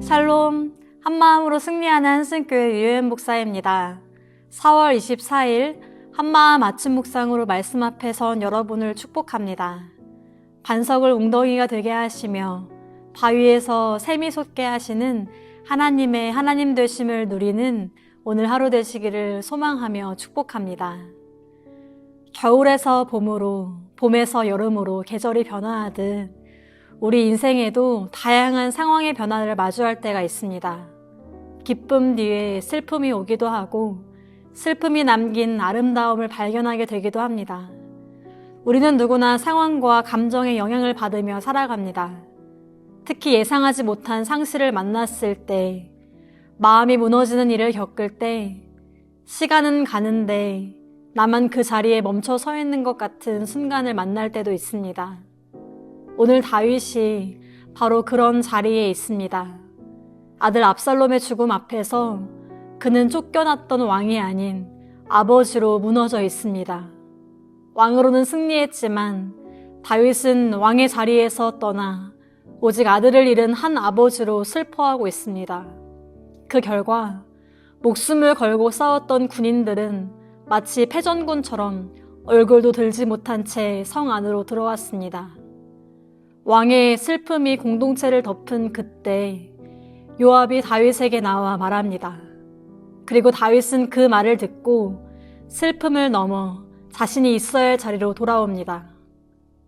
샬롬, 한마음으로 승리하는 한승교회 유혜은 목사입니다. 4월 24일 한마음 아침 묵상으로 말씀 앞에 선 여러분을 축복합니다. 반석을 웅덩이가 되게 하시며 바위에서 샘이 솟게 하시는 하나님의 하나님 되심을 누리는 오늘 하루 되시기를 소망하며 축복합니다. 겨울에서 봄으로, 봄에서 여름으로 계절이 변화하듯 우리 인생에도 다양한 상황의 변화를 마주할 때가 있습니다. 기쁨 뒤에 슬픔이 오기도 하고 슬픔이 남긴 아름다움을 발견하게 되기도 합니다. 우리는 누구나 상황과 감정의 영향을 받으며 살아갑니다. 특히 예상하지 못한 상실을 만났을 때, 마음이 무너지는 일을 겪을 때, 시간은 가는데 나만 그 자리에 멈춰 서 있는 것 같은 순간을 만날 때도 있습니다. 오늘 다윗이 바로 그런 자리에 있습니다. 아들 압살롬의 죽음 앞에서 그는 쫓겨났던 왕이 아닌 아버지로 무너져 있습니다. 왕으로는 승리했지만 다윗은 왕의 자리에서 떠나 오직 아들을 잃은 한 아버지로 슬퍼하고 있습니다. 그 결과 목숨을 걸고 싸웠던 군인들은 마치 패전군처럼 얼굴도 들지 못한 채 성 안으로 들어왔습니다. 왕의 슬픔이 공동체를 덮은 그때 요압이 다윗에게 나와 말합니다. 그리고 다윗은 그 말을 듣고 슬픔을 넘어 자신이 있어야 할 자리로 돌아옵니다.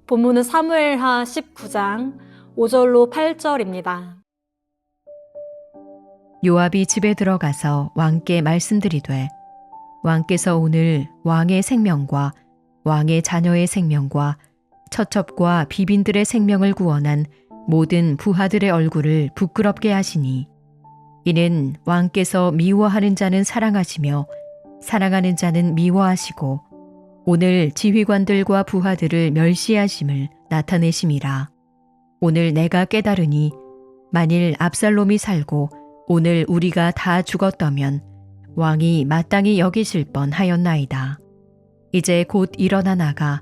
본문은 사무엘하 19장 5절로 8절입니다. 요압이 집에 들어가서 왕께 말씀드리되 왕께서 오늘 왕의 생명과 왕의 자녀의 생명과 처첩과 비빈들의 생명을 구원한 모든 부하들의 얼굴을 부끄럽게 하시니 이는 왕께서 미워하는 자는 사랑하시며 사랑하는 자는 미워하시고 오늘 지휘관들과 부하들을 멸시하심을 나타내심이라. 오늘 내가 깨달으니 만일 압살롬이 살고 오늘 우리가 다 죽었다면 왕이 마땅히 여기실 뻔하였나이다. 이제 곧 일어나 나가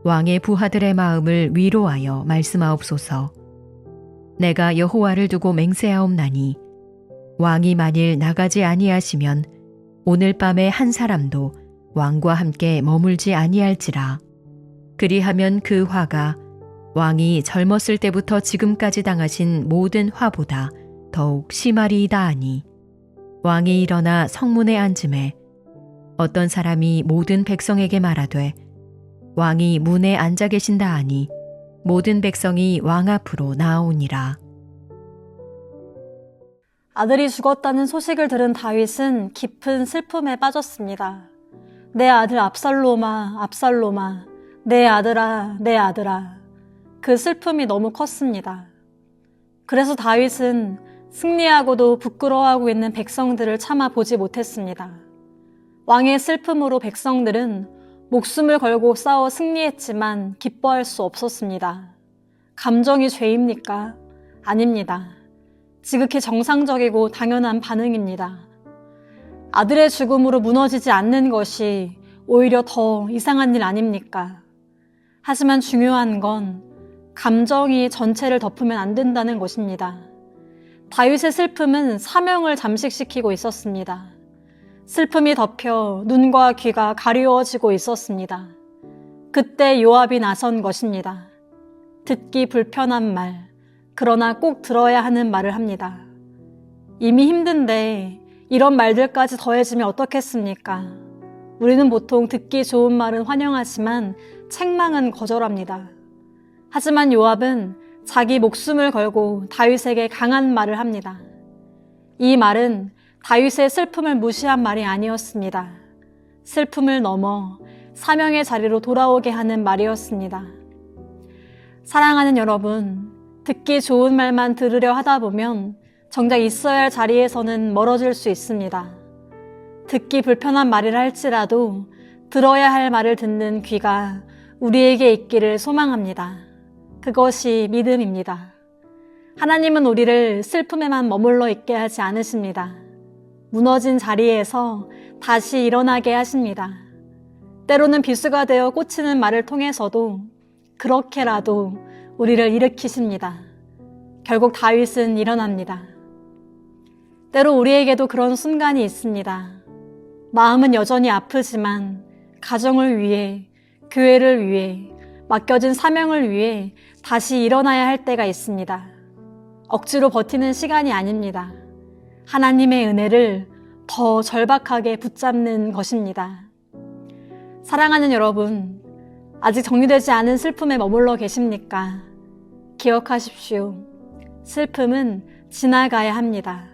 왕의 부하들의 마음을 위로하여 말씀하옵소서. 내가 여호와를 두고 맹세하옵나니 왕이 만일 나가지 아니하시면 오늘 밤에 한 사람도 왕과 함께 머물지 아니할지라. 그리하면 그 화가 왕이 젊었을 때부터 지금까지 당하신 모든 화보다 더욱 심하리이다 하니 왕이 일어나 성문에 앉음에 어떤 사람이 모든 백성에게 말하되 왕이 문에 앉아 계신다 하니 모든 백성이 왕 앞으로 나아오니라. 아들이 죽었다는 소식을 들은 다윗은 깊은 슬픔에 빠졌습니다. 내 아들 압살롬아, 압살롬아, 내 아들아, 내 아들아. 그 슬픔이 너무 컸습니다. 그래서 다윗은 승리하고도 부끄러워하고 있는 백성들을 참아 보지 못했습니다. 왕의 슬픔으로 백성들은 목숨을 걸고 싸워 승리했지만 기뻐할 수 없었습니다. 감정이 죄입니까? 아닙니다. 지극히 정상적이고 당연한 반응입니다. 아들의 죽음으로 무너지지 않는 것이 오히려 더 이상한 일 아닙니까? 하지만 중요한 건 감정이 전체를 덮으면 안 된다는 것입니다. 다윗의 슬픔은 사명을 잠식시키고 있었습니다. 슬픔이 덮여 눈과 귀가 가리워지고 있었습니다. 그때 요압이 나선 것입니다. 듣기 불편한 말, 그러나 꼭 들어야 하는 말을 합니다. 이미 힘든데 이런 말들까지 더해지면 어떻겠습니까? 우리는 보통 듣기 좋은 말은 환영하지만 책망은 거절합니다. 하지만 요압은 자기 목숨을 걸고 다윗에게 강한 말을 합니다. 이 말은 다윗의 슬픔을 무시한 말이 아니었습니다. 슬픔을 넘어 사명의 자리로 돌아오게 하는 말이었습니다. 사랑하는 여러분, 듣기 좋은 말만 들으려 하다 보면 정작 있어야 할 자리에서는 멀어질 수 있습니다. 듣기 불편한 말이라 할지라도 들어야 할 말을 듣는 귀가 우리에게 있기를 소망합니다. 그것이 믿음입니다. 하나님은 우리를 슬픔에만 머물러 있게 하지 않으십니다. 무너진 자리에서 다시 일어나게 하십니다. 때로는 비수가 되어 꽂히는 말을 통해서도 그렇게라도 우리를 일으키십니다. 결국 다윗은 일어납니다. 때로 우리에게도 그런 순간이 있습니다. 마음은 여전히 아프지만 가정을 위해, 교회를 위해, 맡겨진 사명을 위해 다시 일어나야 할 때가 있습니다. 억지로 버티는 시간이 아닙니다. 하나님의 은혜를 더 절박하게 붙잡는 것입니다. 사랑하는 여러분, 아직 정리되지 않은 슬픔에 머물러 계십니까? 기억하십시오. 슬픔은 지나가야 합니다.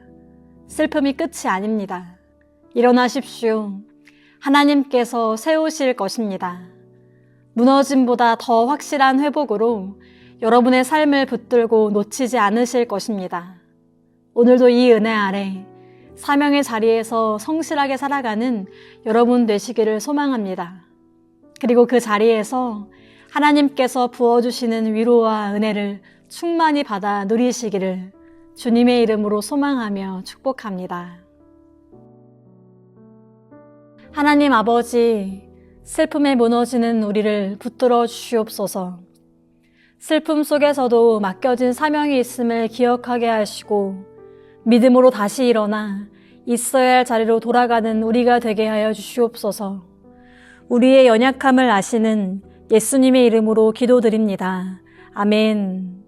슬픔이 끝이 아닙니다. 일어나십시오. 하나님께서 세우실 것입니다. 무너짐보다 더 확실한 회복으로 여러분의 삶을 붙들고 놓치지 않으실 것입니다. 오늘도 이 은혜 아래 사명의 자리에서 성실하게 살아가는 여러분 되시기를 소망합니다. 그리고 그 자리에서 하나님께서 부어주시는 위로와 은혜를 충만히 받아 누리시기를 주님의 이름으로 소망하며 축복합니다. 하나님 아버지, 슬픔에 무너지는 우리를 붙들어 주시옵소서. 슬픔 속에서도 맡겨진 사명이 있음을 기억하게 하시고 믿음으로 다시 일어나 있어야 할 자리로 돌아가는 우리가 되게 하여 주시옵소서. 우리의 연약함을 아시는 예수님의 이름으로 기도드립니다. 아멘.